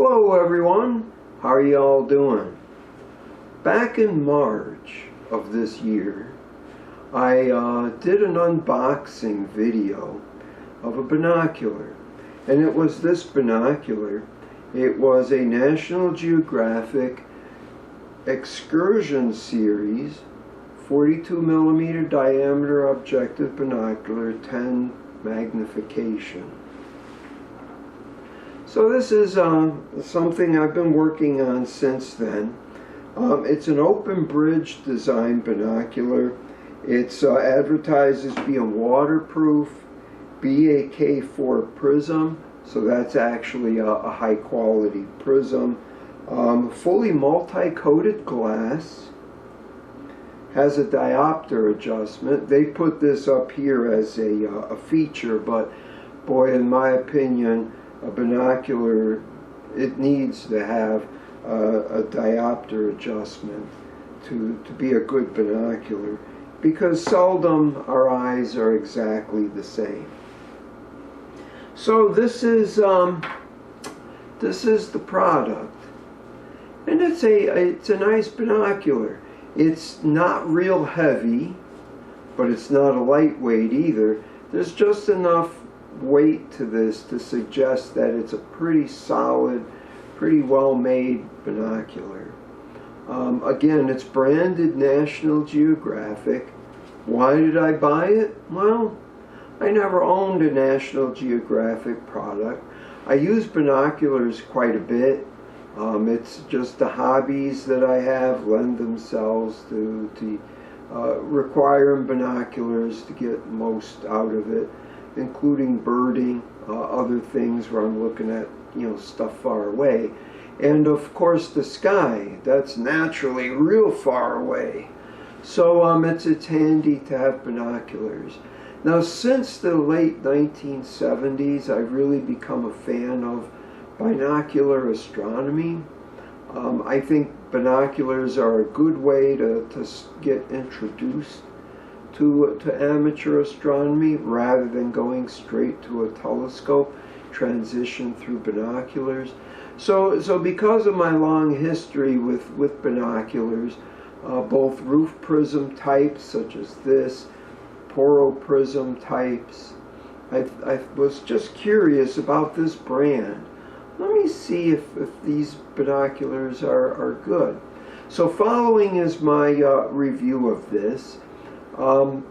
Hello everyone, how are you all doing? Back in March of this year, I did an unboxing video of a binocular, and it was this binocular. It was a National Geographic Excursion Series 42mm diameter objective binocular, 10 magnification. So this is something I've been working on since then. It's an open bridge design binocular. It's advertised as being waterproof, BAK4 prism, so that's actually a high quality prism. Fully multi-coated glass, has a diopter adjustment. They put this up here as a feature, but boy, in my opinion, a binocular, it needs to have a diopter adjustment to be a good binocular, because seldom our eyes are exactly the same. So this is the product, and it's a nice binocular. It's not real heavy, but it's not a lightweight either. There's just enough weight to this to suggest that it's a pretty solid, pretty well made binocular. Again, it's branded National Geographic. Why did I buy it? Well, I never owned a National Geographic product. I use binoculars quite a bit. It's just the hobbies that I have lend themselves to requiring binoculars to get most out of it, including birding, other things where I'm looking at, stuff far away. And of course the sky, that's naturally real far away. So it's handy to have binoculars. Now, since the late 1970s, I've really become a fan of binocular astronomy. I think binoculars are a good way to get introduced to amateur astronomy, rather than going straight to a telescope, transition through binoculars. So because of my long history with binoculars, both roof prism types such as this, poro prism types, I was just curious about this brand. Let me see if these binoculars are good. So following is my review of this.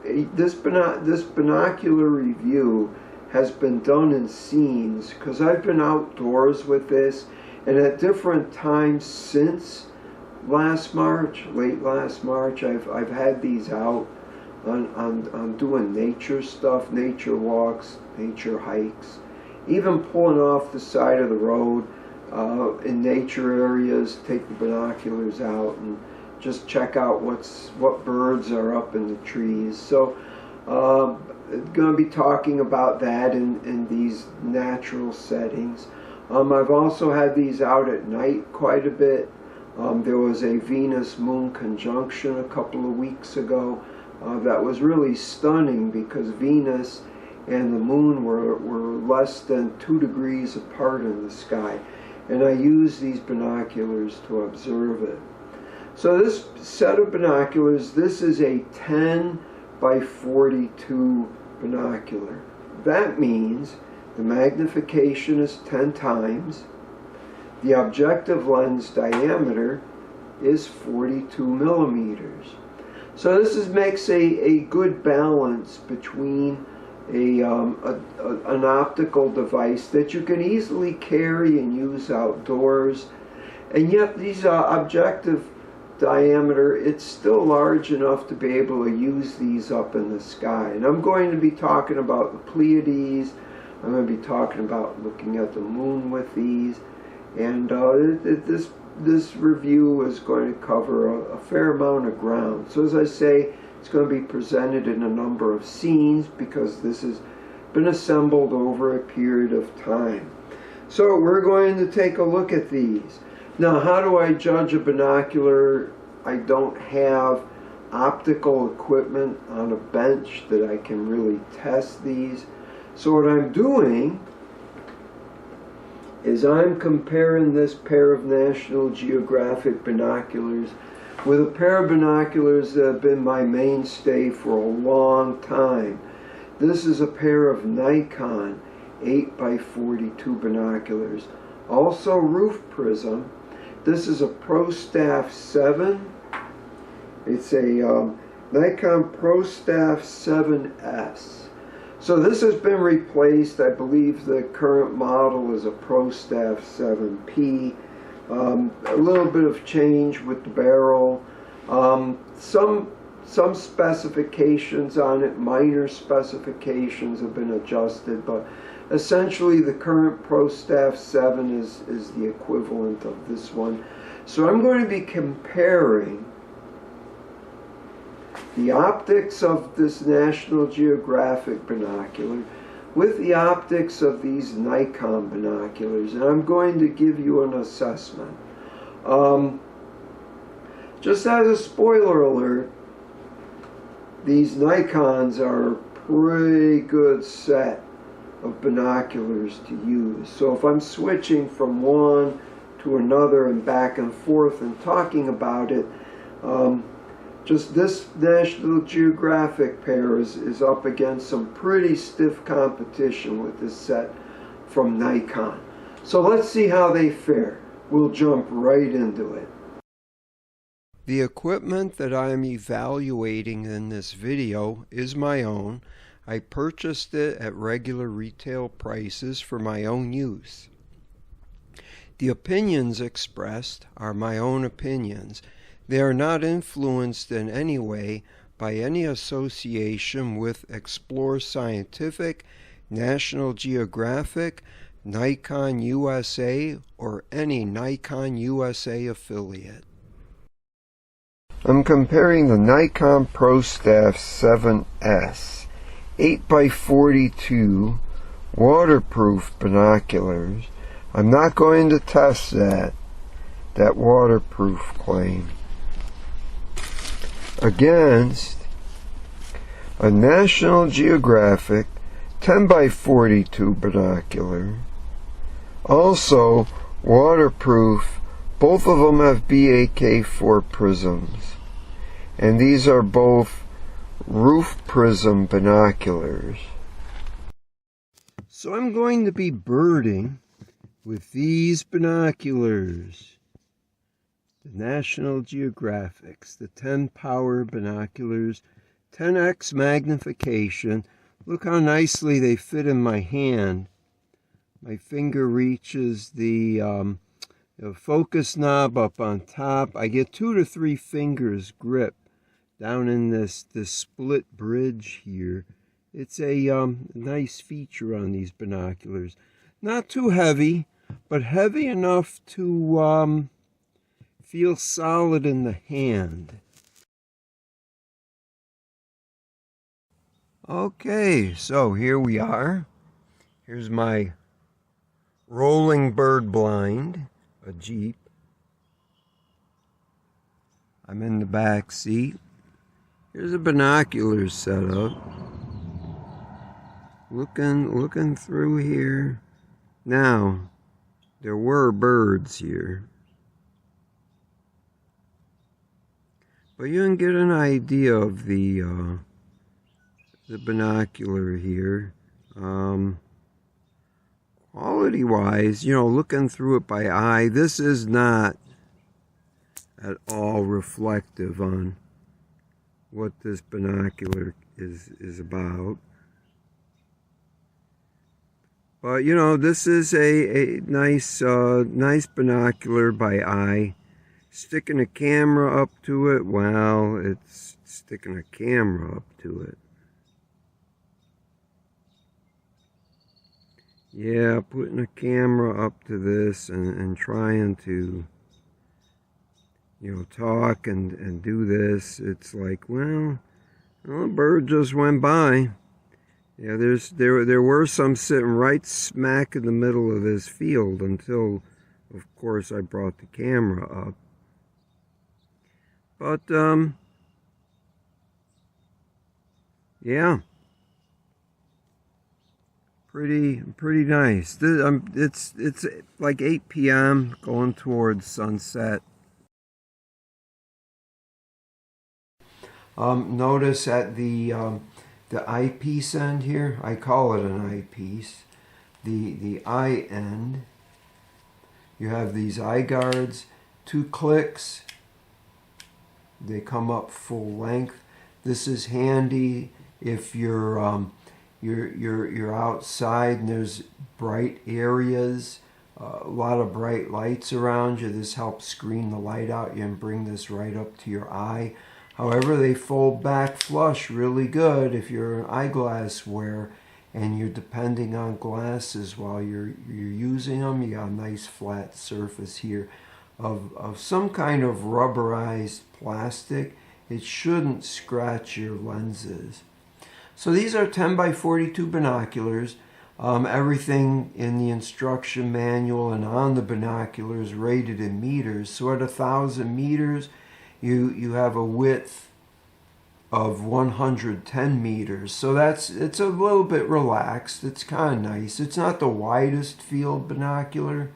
This binocular review has been done in scenes, because I've been outdoors with this, and at different times since last March, late last March, I've had these out on doing nature stuff, nature walks, nature hikes, even pulling off the side of the road in nature areas, take the binoculars out and just check out what birds are up in the trees. So going to be talking about that in these natural settings. I've also had these out at night quite a bit. There was a Venus-Moon conjunction a couple of weeks ago that was really stunning, because Venus and the Moon were less than 2 degrees apart in the sky, and I used these binoculars to observe it. So this set of binoculars, this is a 10x42 binocular. That means the magnification is 10 times, the objective lens diameter is 42 millimeters. So this makes a good balance between an optical device that you can easily carry and use outdoors, and yet these objective diameter, it's still large enough to be able to use these up in the sky. And I'm going to be talking about the Pleiades. I'm going to be talking about looking at the moon with these, and this review is going to cover a fair amount of ground. So as I say, it's going to be presented in a number of scenes, because this has been assembled over a period of time. So we're going to take a look at these. Now, how do I judge a binocular? I don't have optical equipment on a bench that I can really test these. So what I'm doing is I'm comparing this pair of National Geographic binoculars with a pair of binoculars that have been my mainstay for a long time. This is a pair of Nikon 8x42 binoculars, also roof prism. This is a Pro Staff 7. It's a Nikon Pro Staff 7S. So this has been replaced. I believe the current model is a Pro Staff 7P. A little bit of change with the barrel. Some specifications on it, minor specifications have been adjusted, but essentially the current Pro Staff 7 is the equivalent of this one. So I'm going to be comparing the optics of this National Geographic binocular with the optics of these Nikon binoculars, and I'm going to give you an assessment. Just as a spoiler alert, these Nikons are a pretty good set of binoculars to use. So if I'm switching from one to another and back and forth and talking about it, just this National Geographic pair is up against some pretty stiff competition with this set from Nikon. So let's see how they fare. We'll jump right into it. The equipment that I am evaluating in this video is my own. I purchased it at regular retail prices for my own use. The opinions expressed are my own opinions. They are not influenced in any way by any association with Explore Scientific, National Geographic, Nikon USA, or any Nikon USA affiliate. I'm comparing the Nikon Pro Staff 7S 8x42 waterproof binoculars. I'm not going to test that waterproof claim against a National Geographic 10x42 binocular, also waterproof. Both of them have BAK4 prisms, and these are both roof prism binoculars. So I'm going to be birding with these binoculars, the National Geographics, the 10 power binoculars, 10x magnification. Look how nicely they fit in my hand. My finger reaches the focus knob up on top. I get 2 to 3 fingers grip down in this split bridge here. It's a nice feature on these binoculars. Not too heavy, but heavy enough to feel solid in the hand. Okay, so here we are. Here's my rolling bird blind, a Jeep. I'm in the back seat. Here's a binoculars setup. Looking through here. Now, there were birds here, but you can get an idea of the binocular here. Quality-wise, you know, looking through it by eye, this is not at all reflective on what this binocular is about. But you know, this is a nice nice binocular by eye. Sticking a camera up to it, well, it's sticking a camera up to it. Yeah, putting a camera up to this and trying to, you know, talk and do this, it's like, well, a bird just went by. Yeah, there were some sitting right smack in the middle of this field until, of course, I brought the camera up. But, yeah. Pretty nice. It's like 8 p.m. going towards sunset. Notice at the eyepiece end here, I call it an eyepiece. The eye end, you have these eye guards, 2 clicks. They come up full length. This is handy if you're outside and there's bright areas, a lot of bright lights around you. This helps screen the light out and bring this right up to your eye. However, they fold back flush really good if you're an eyeglass wearer and you're depending on glasses while you're using them. You got a nice flat surface here of some kind of rubberized plastic. It shouldn't scratch your lenses. So these are 10x42 binoculars. Everything in the instruction manual and on the binoculars rated in meters. So at 1,000 meters, you have a width of 110 meters. So it's a little bit relaxed. It's kind of nice. It's not the widest field binocular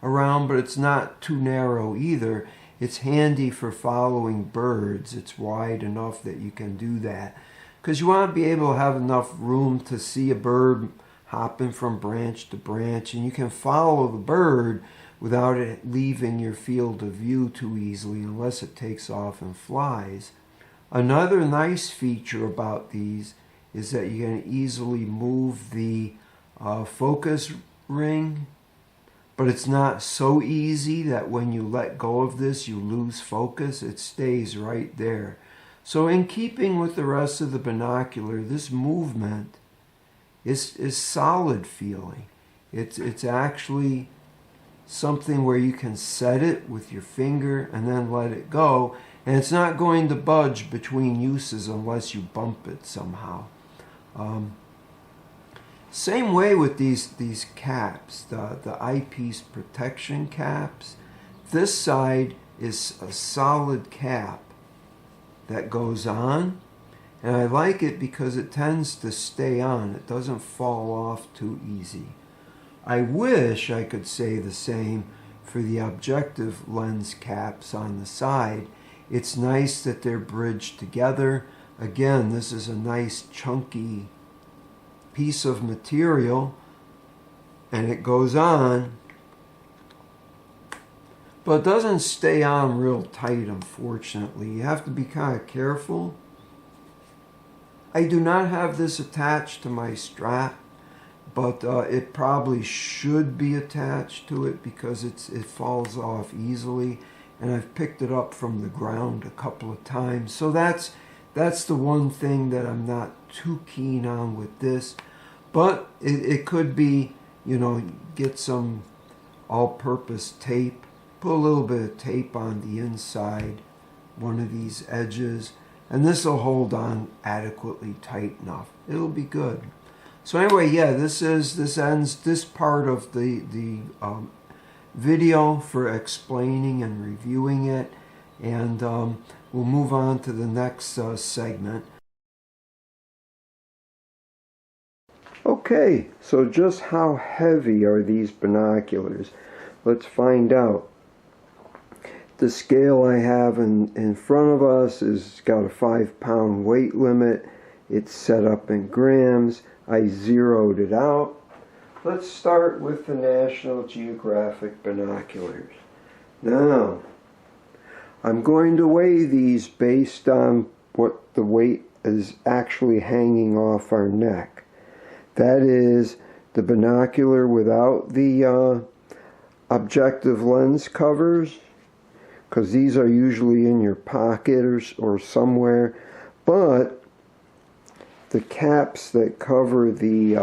around, but it's not too narrow either. It's handy for following birds. It's wide enough that you can do that, because you want to be able to have enough room to see a bird hopping from branch to branch, and you can follow the bird without it leaving your field of view too easily unless it takes off and flies. Another nice feature about these is that you can easily move the focus ring, but it's not so easy that when you let go of this you lose focus. It stays right there. So in keeping with the rest of the binocular, this movement is solid feeling. It's actually something where you can set it with your finger and then let it go, and it's not going to budge between uses unless you bump it somehow. Same way with these caps, the eyepiece protection caps. This side is a solid cap that goes on, and I like it because it tends to stay on. It doesn't fall off too easy. I wish I could say the same for the objective lens caps on the side. It's nice that they're bridged together. Again, this is a nice chunky piece of material, and it goes on, but it doesn't stay on real tight, unfortunately. You have to be kind of careful. I do not have this attached to my strap, but it probably should be attached to it because it falls off easily, and I've picked it up from the ground a couple of times. So that's the one thing that I'm not too keen on with this, but it could be, get some all-purpose tape, put a little bit of tape on the inside, one of these edges, and this will hold on adequately tight enough. It'll be good. So anyway, yeah, this ends this part of the video for explaining and reviewing it, and we'll move on to the next segment. Okay, so just how heavy are these binoculars? Let's find out. The scale I have in front of us is got a 5-pound weight limit. It's set up in grams. I zeroed it out. Let's start with the National Geographic binoculars. Now, I'm going to weigh these based on what the weight is actually hanging off our neck. That is the binocular without the objective lens covers, because these are usually in your pocket or somewhere, but the caps that cover the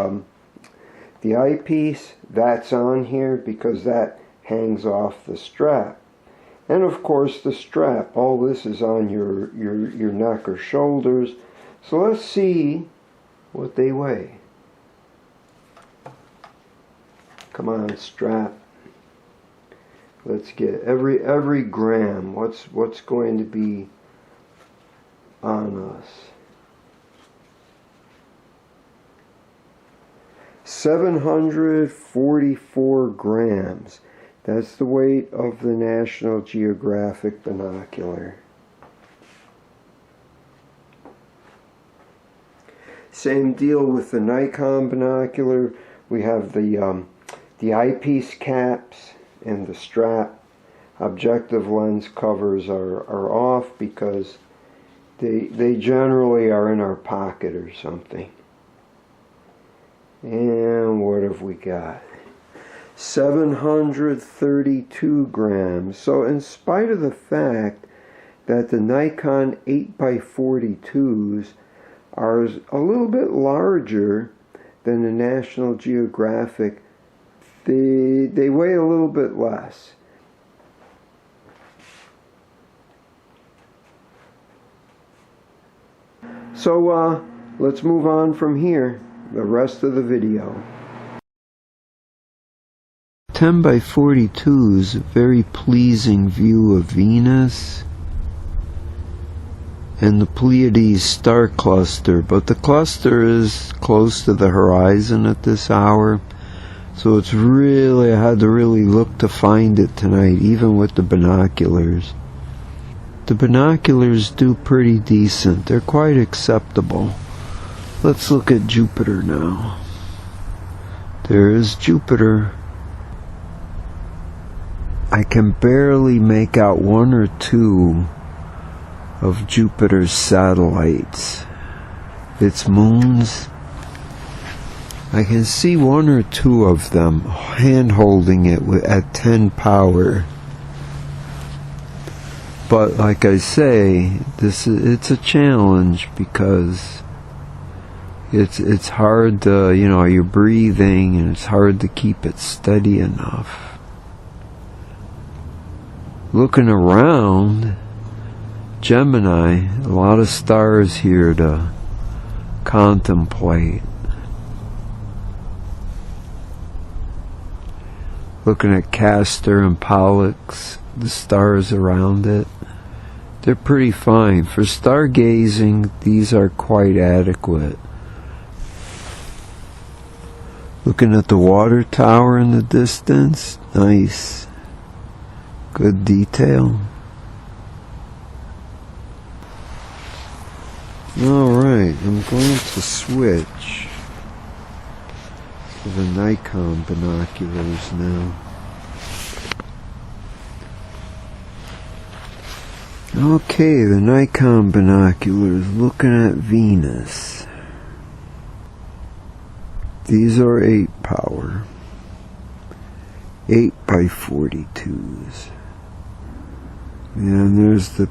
eyepiece, that's on here because that hangs off the strap. And of course the strap, all this is on your neck or shoulders. So let's see what they weigh. Come on, strap. Let's get every gram. What's going to be on us? 744 grams. That's the weight of the National Geographic binocular. Same deal with the Nikon binocular. We have the eyepiece caps and the strap. Objective lens covers are off because they generally are in our pocket or something. And what have we got? 732 grams. So in spite of the fact that the Nikon 8x42s are a little bit larger than the National Geographic, they weigh a little bit less. So let's move on from here, the rest of the video. 10x42 is a very pleasing view of Venus and the Pleiades star cluster, but the cluster is close to the horizon at this hour, so it's really, I had to really look to find it tonight, even with the binoculars. The binoculars do pretty decent. They're quite acceptable. Let's look at Jupiter now. There is Jupiter. I can barely make out one or two of Jupiter's satellites. Its moons. I can see one or two of them hand-holding it at 10 power. But like I say, it's a challenge because it's hard to, you're breathing and it's hard to keep it steady enough. Looking around, Gemini, a lot of stars here to contemplate. Looking at Castor and Pollux, the stars around it. They're pretty fine. For stargazing, these are quite adequate. Looking at the water tower in the distance, nice. Good detail. Alright, I'm going to switch to the Nikon binoculars now. Okay, the Nikon binoculars looking at Venus. These are 8 power. 8x42s. And there's the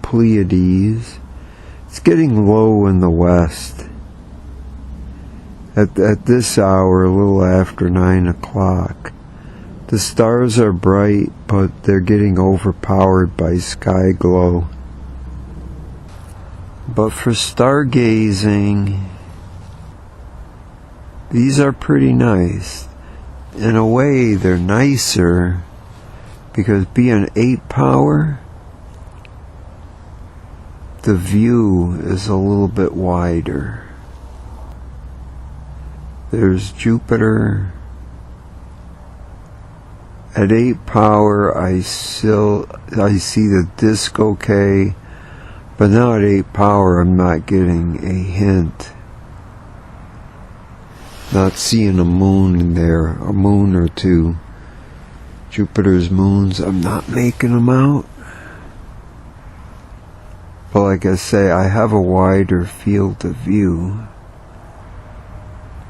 Pleiades. It's getting low in the west. At this hour, a little after 9 o'clock. The stars are bright, but they're getting overpowered by sky glow. But for stargazing, these are pretty nice. In a way, they're nicer because being 8 power, the view is a little bit wider. There's Jupiter. At 8 power, I see the disk okay, but now at 8 power, I'm not getting a hint. Not seeing a moon in there, a moon or two. Jupiter's moons, I'm not making them out. But like I say, I have a wider field of view.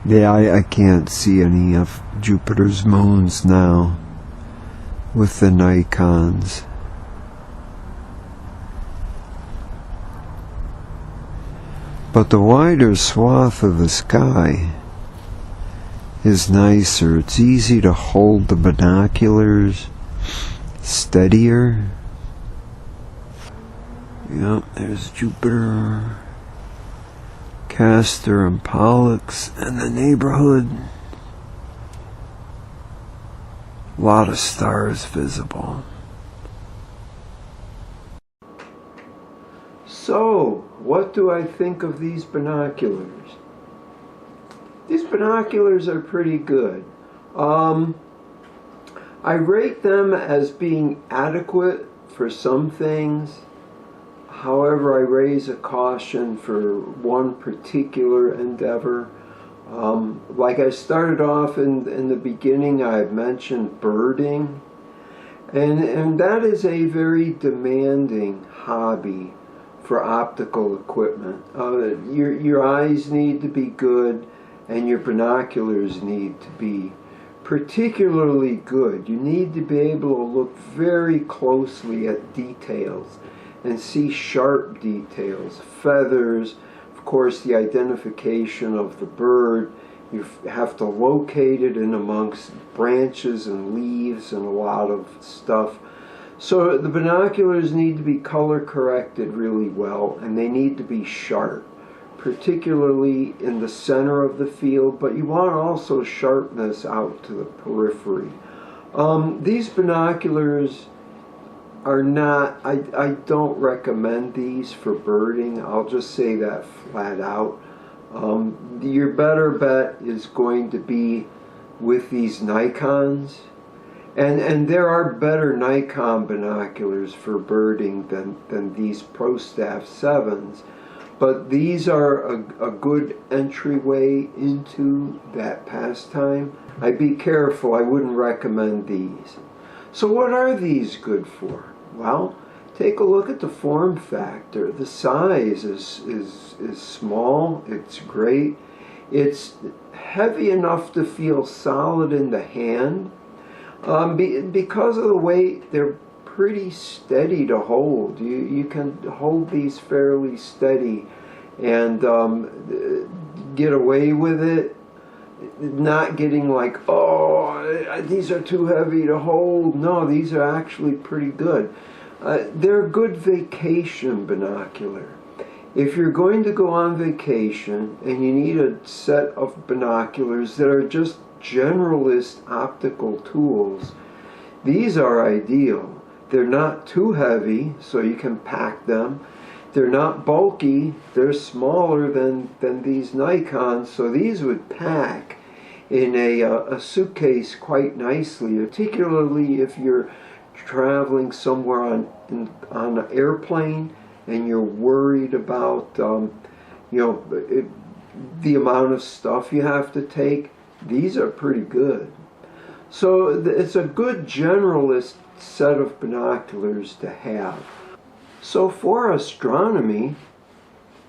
Yeah, I can't see any of Jupiter's moons now with the Nikons. But the wider swath of the sky is nicer. It's easy to hold the binoculars steadier. Yep, there's Jupiter, Castor and Pollux in the neighborhood. A lot of stars visible. So, what do I think of these binoculars? These binoculars are pretty good. I rate them as being adequate for some things. However, I raise a caution for one particular endeavor. Like I started off in the beginning, I mentioned birding. And that is a very demanding hobby for optical equipment. Your eyes need to be good, and your binoculars need to be particularly good. You need to be able to look very closely at details and see sharp details, feathers, of course the identification of the bird. You have to locate it in amongst branches and leaves and a lot of stuff. So the binoculars need to be color corrected really well, and they need to be sharp, particularly in the center of the field, but you want also sharpness out to the periphery. These binoculars are not, I don't recommend these for birding. I'll just say that flat out. Your better bet is going to be with these Nikons. And there are better Nikon binoculars for birding than these ProStaff 7s. But these are a good entryway into that pastime. I'd be careful, I wouldn't recommend these. So what are these good for? Well, take a look at the form factor. The size is small, it's great. It's heavy enough to feel solid in the hand. Because of the weight, they're pretty steady to hold. You can hold these fairly steady and get away with it, not getting like, oh, these are too heavy to hold. No, these are actually pretty good. They're a good vacation binocular. If you're going to go on vacation and you need a set of binoculars that are just generalist optical tools, these are ideal. They're not too heavy, so you can pack them. They're not bulky. They're smaller than these Nikons, so these would pack in a suitcase quite nicely, particularly if you're traveling somewhere on an airplane and you're worried about the amount of stuff you have to take. These are pretty good. So it's a good generalist set of binoculars to have. So for astronomy,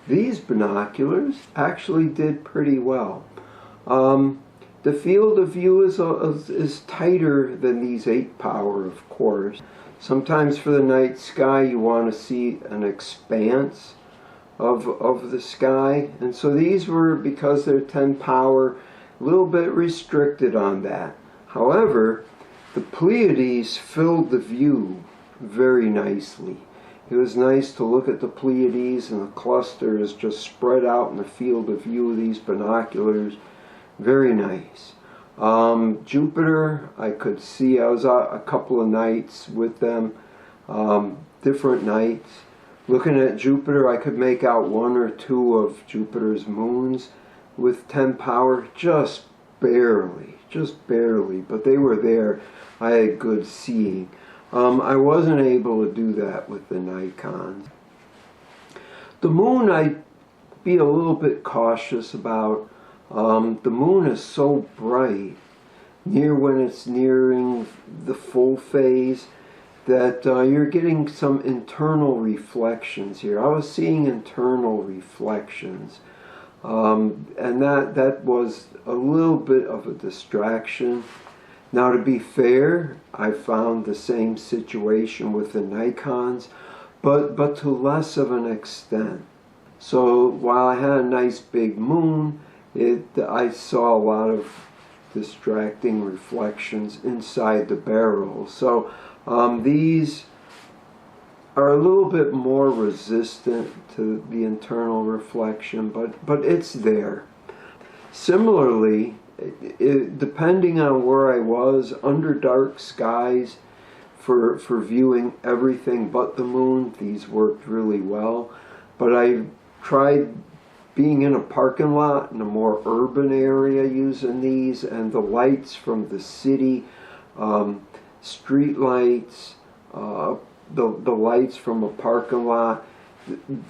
these binoculars actually did pretty well. The field of view is tighter than these 8-power, of course. Sometimes for the night sky you want to see an expanse of the sky, and so these were, because they're 10 power, a little bit restricted on that. However, the Pleiades filled the view very nicely. It was nice to look at the Pleiades, and the clusters just spread out in the field of view of these binoculars. Very nice. Jupiter, I could see. I was out a couple of nights with them, different nights. Looking at Jupiter, I could make out 1 or 2 of Jupiter's moons with 10 power, just barely, but they were there. I had good seeing. I wasn't able to do that with the Nikons. The moon, I'd be a little bit cautious about. The moon is so bright when it's nearing the full phase that you're getting some internal reflections here. I was seeing internal reflections, and that was a little bit of a distraction. Now, to be fair, I found the same situation with the Nikons, but to less of an extent. So while I had a nice big moon, I saw a lot of distracting reflections inside the barrel. So these are a little bit more resistant to the internal reflection, but it's there. Similarly, depending on where I was, under dark skies, for viewing everything but the moon, these worked really well. But I tried being in a parking lot in a more urban area using these, and the lights from the city, street lights, the lights from a parking lot,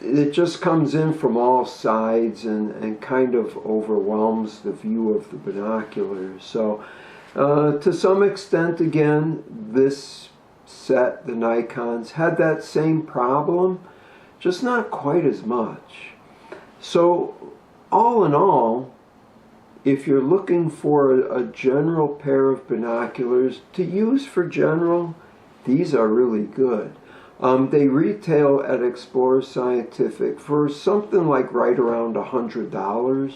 it just comes in from all sides and kind of overwhelms the view of the binoculars. So to some extent, again, this set, the Nikons, had that same problem, just not quite as much. So all in all, if you're looking for a general pair of binoculars to use for general, these are really good. They retail at Explorer Scientific for something like right around $100.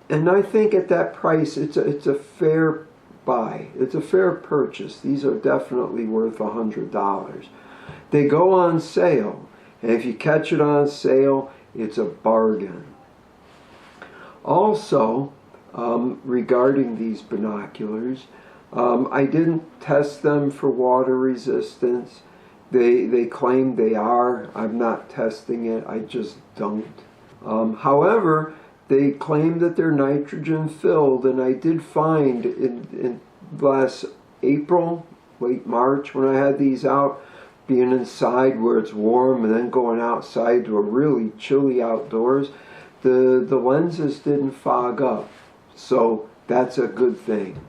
And I think at that price, it's a fair buy. It's a fair purchase. These are definitely worth $100. They go on sale, and if you catch it on sale, it's a bargain. Also, regarding these binoculars, I didn't test them for water resistance. They claim they are. I'm not testing it. I just don't. However, they claim that they're nitrogen filled, and I did find in last April, late March, when I had these out, being inside where it's warm and then going outside to a really chilly outdoors, the lenses didn't fog up. So that's a good thing.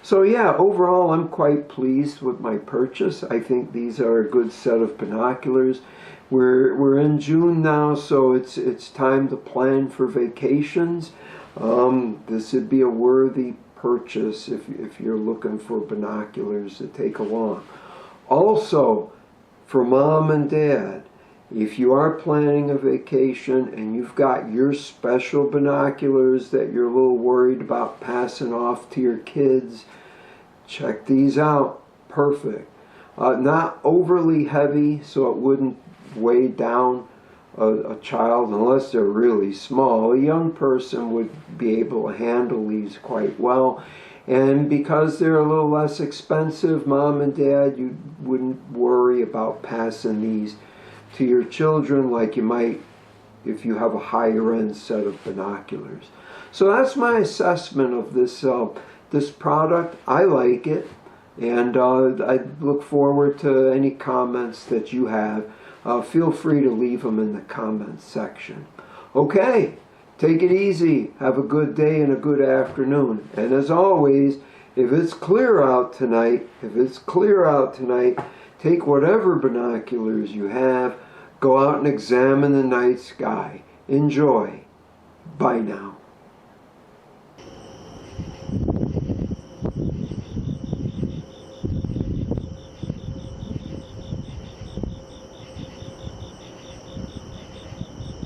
So yeah, overall I'm quite pleased with my purchase. I think these are a good set of binoculars. We're in June now, so it's time to plan for vacations. This would be a worthy purchase if you're looking for binoculars to take along. Also, for mom and dad, if you are planning a vacation and you've got your special binoculars that you're a little worried about passing off to your kids, check these out. Perfect. Not overly heavy, so it wouldn't weigh down a child unless they're really small. A young person would be able to handle these quite well. And because they're a little less expensive, mom and dad, you wouldn't worry about passing these to your children like you might if you have a higher end set of binoculars. So that's my assessment of this product. I like it, and I look forward to any comments that you have. Feel free to leave them in the comments section. Okay, take it easy. Have a good day and a good afternoon. And as always, if it's clear out tonight, take whatever binoculars you have, go out and examine the night sky. Enjoy. Bye now.